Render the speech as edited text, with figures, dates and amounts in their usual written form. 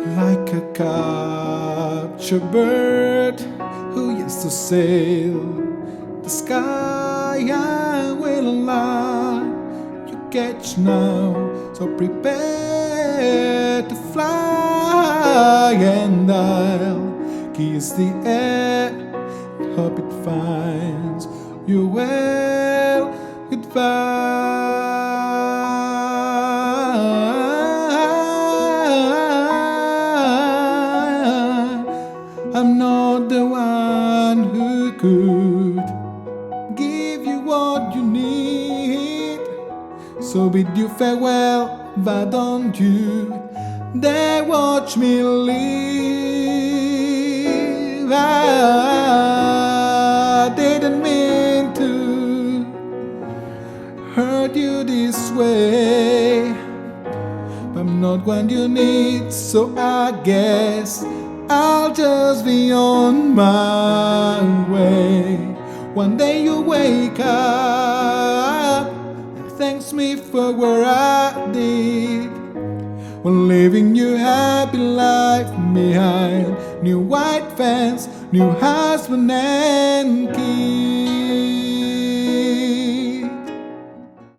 like a captured bird who used to sail the sky. I will allow you catch now, so prepare to fly, and I'll kiss the air, hope it finds you well. Goodbye. I'm not the one who could give you what you need, so bid you farewell, but don't you dare watch me leave. I didn't mean to hurt you this way, but I'm not what you need, so I guess I'll just be on my way. One day you wake up and thanks me for what I did, when leaving your happy life behind. New white fence, new husband and kids.